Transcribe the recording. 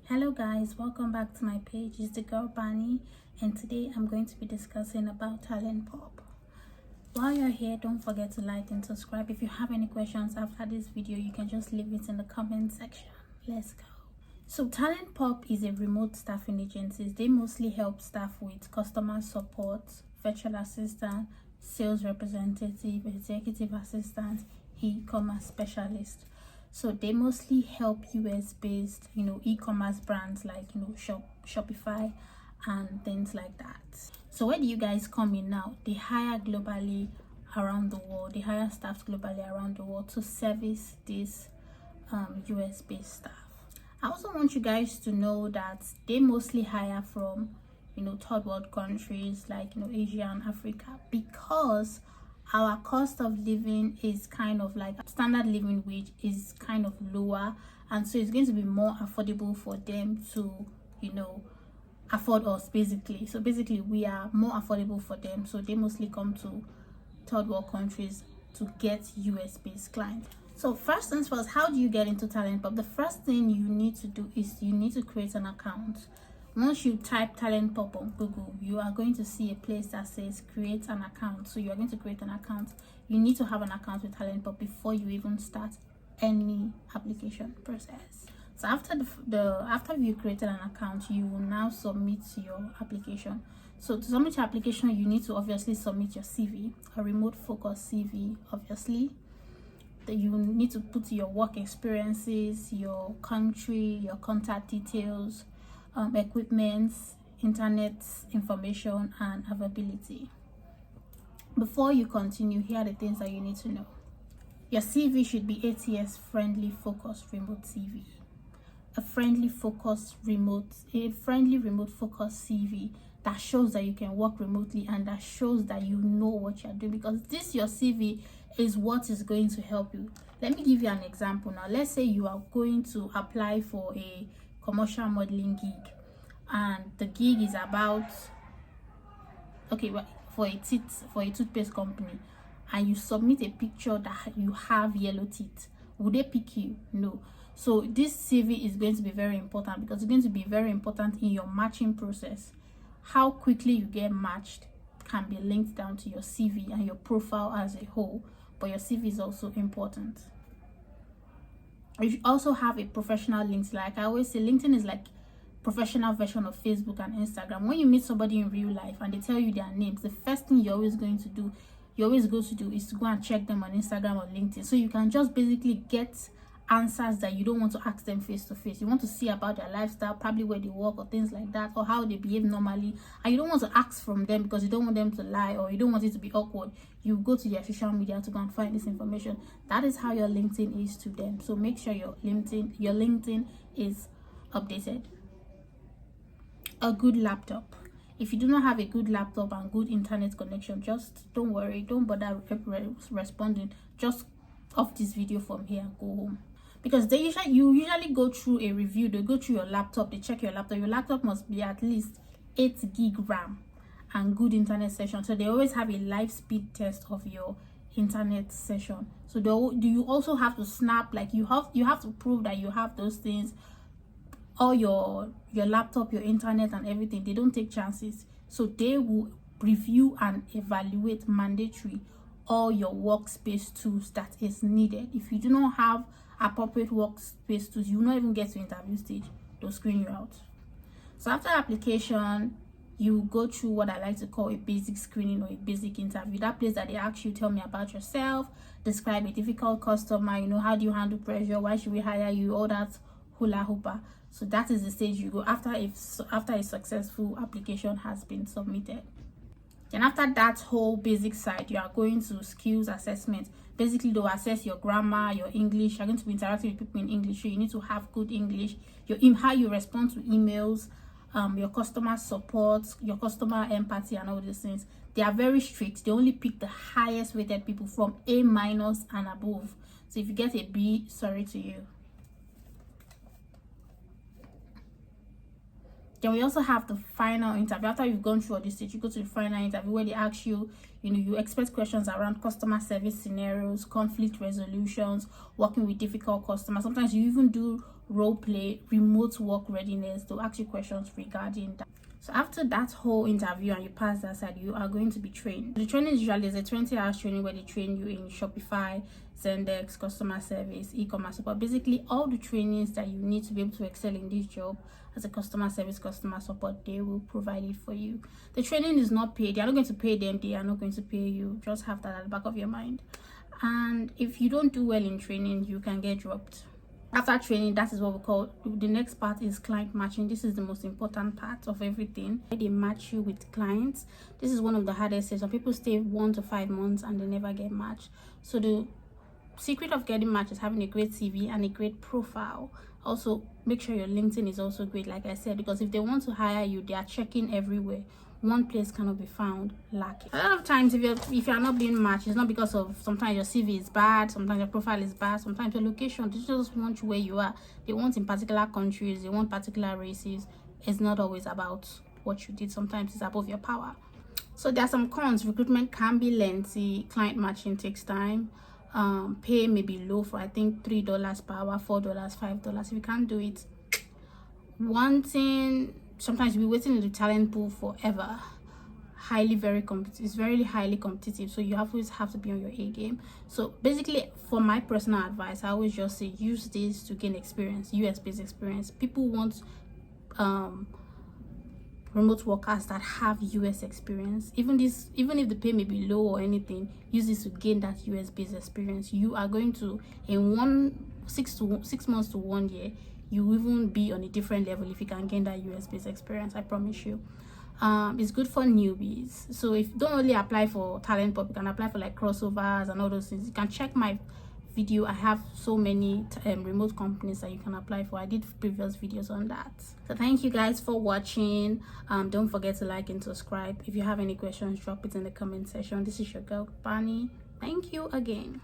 Hello guys, welcome back to my page. It's the girl Bunny, and today I'm going to be discussing about TalentPop. While you're here, don't forget to like and subscribe. If you have any questions after this video, you can just leave it in the comment section. Let's go. So TalentPop is a remote staffing agency. They mostly help staff with customer support, virtual assistant, sales representative, executive assistant, e-commerce specialist. So they mostly help US-based, e-commerce brands like, Shopify and things like that. So where do you guys come in now? They hire globally around the world. They hire staff globally around the world to service this US-based staff. I also want you guys to know that they mostly hire from, third world countries like, Asia and Africa, because our cost of living is kind of like standard living wage is kind of lower, and so it's going to be more affordable for them to afford us basically. So basically we are more affordable for them, so they mostly come to third world countries to get US based clients. So first things first, how do you get into TalentPop? The first thing you need to do is you need to create an account. Once you type TalentPop on Google, you are going to see a place that says create an account. So you are going to create an account. You need to have an account with TalentPop before you even start any application process. So after you created an account, you will now submit your application. So to submit your application, you need to obviously submit your CV, a remote focus CV, obviously. That you need to put your work experiences, your country, your contact details, equipment, internet information, and availability. Before you continue, here are the things that you need to know. Your CV should be ATS friendly focused remote CV. A friendly remote focused CV that shows that you can work remotely and that shows that you know what you're doing, because this your CV is what is going to help you. Let me give you an example now. Let's say you are going to apply for a commercial modeling gig, and the gig is about for a toothpaste company, and you submit a picture that you have yellow teeth. Would they pick you? No. So this CV is going to be very important, because it's going to be very important in your matching process. How quickly you get matched can be linked down to your CV and your profile as a whole, but your CV is also important. You should also have a professional link. Like I always say, LinkedIn is like professional version of Facebook and Instagram. When you meet somebody in real life and they tell you their names, the first thing you're always going to do is to go and check them on Instagram or LinkedIn, so you can just basically get answers that you don't want to ask them face to face. You want to see about their lifestyle, probably where they work or things like that, or how they behave normally, and you don't want to ask from them because you don't want them to lie or you don't want it to be awkward. You go to their social media to go and find this information. That is how your LinkedIn is to them. So make sure your LinkedIn is updated. A good laptop. If you do not have a good laptop and good internet connection, just don't worry, don't bother responding. Just off this video from here and go home, because you usually go through a review. They go through your laptop, they check your laptop. Your laptop must be at least 8 gig RAM and good internet session. So they always have a live speed test of your internet session. So do you also have to snap, like you have to prove that you have those things. All your laptop, your internet and everything, they don't take chances. So they will review and evaluate mandatory all your workspace tools that is needed. If you do not have appropriate workspace tools, you will not even get to interview stage. They'll screen you out. So after application, you go through what I like to call a basic screening or a basic interview. That place that they ask you, tell me about yourself, describe a difficult customer, how do you handle pressure, why should we hire you, all that hula hoopa. So that is the stage you go after a successful application has been submitted. Then after that whole basic side, you are going to skills assessment. Basically, they'll assess your grammar, your English. You're going to be interacting with people in English, so you need to have good English. How you respond to emails, your customer support, your customer empathy, and all these things. They are very strict. They only pick the highest rated people from A- and above. So if you get a B, sorry to you. Then we also have the final interview. After you've gone through all this stage, you go to the final interview where they ask you, you expect questions around customer service scenarios, conflict resolutions, working with difficult customers. Sometimes you even do role play, remote work readiness. They'll ask you questions regarding that. So after that whole interview and you pass that side, you are going to be trained. The training usually is a 20 hours training where they train you in Shopify, Zendex, customer service, e-commerce support. Basically all the trainings that you need to be able to excel in this job as a customer service, customer support, they will provide it for you. The training is not paid. They are not going to pay them. They are not going to pay you. Just have that at the back of your mind. And if you don't do well in training, you can get dropped. After training, that is what we call, the next part is client matching. This is the most important part of everything. They match you with clients. This is one of the hardest things. Some people stay 1 to 5 months and they never get matched. So the secret of getting matched is having a great CV and a great profile. Also make sure your LinkedIn is also great, like I said, because if they want to hire you, they are checking everywhere. One place cannot be found lacking. A lot of times if you're not being matched, it's not because of, sometimes your CV is bad, sometimes your profile is bad, sometimes your location, they just want you where you are. They want in particular countries, they want particular races. It's not always about what you did. Sometimes it's above your power. So there are some cons. Recruitment can be lengthy. Client matching takes time. Pay may be low for, I think, $3 per hour, $4, $5. If you can't do it, one thing, sometimes you'll be waiting in the talent pool forever. It's very highly competitive, so you always have to be on your A game. So basically, for my personal advice, I always just say use this to gain experience, US based experience. People want remote workers that have US experience. Even if the pay may be low or anything, use this to gain that US based experience. You are going to, in 6 months to 1 year, you will even be on a different level if you can gain that US based experience. I promise you. It's good for newbies. So if you don't only apply for TalentPop, you can apply for like crossovers and all those things. You can check my video. I have so many remote companies that you can apply for. I did previous videos on that. So thank you guys for watching. Don't forget to like and subscribe. If you have any questions, drop it in the comment section. This is your girl Bunny. Thank you again.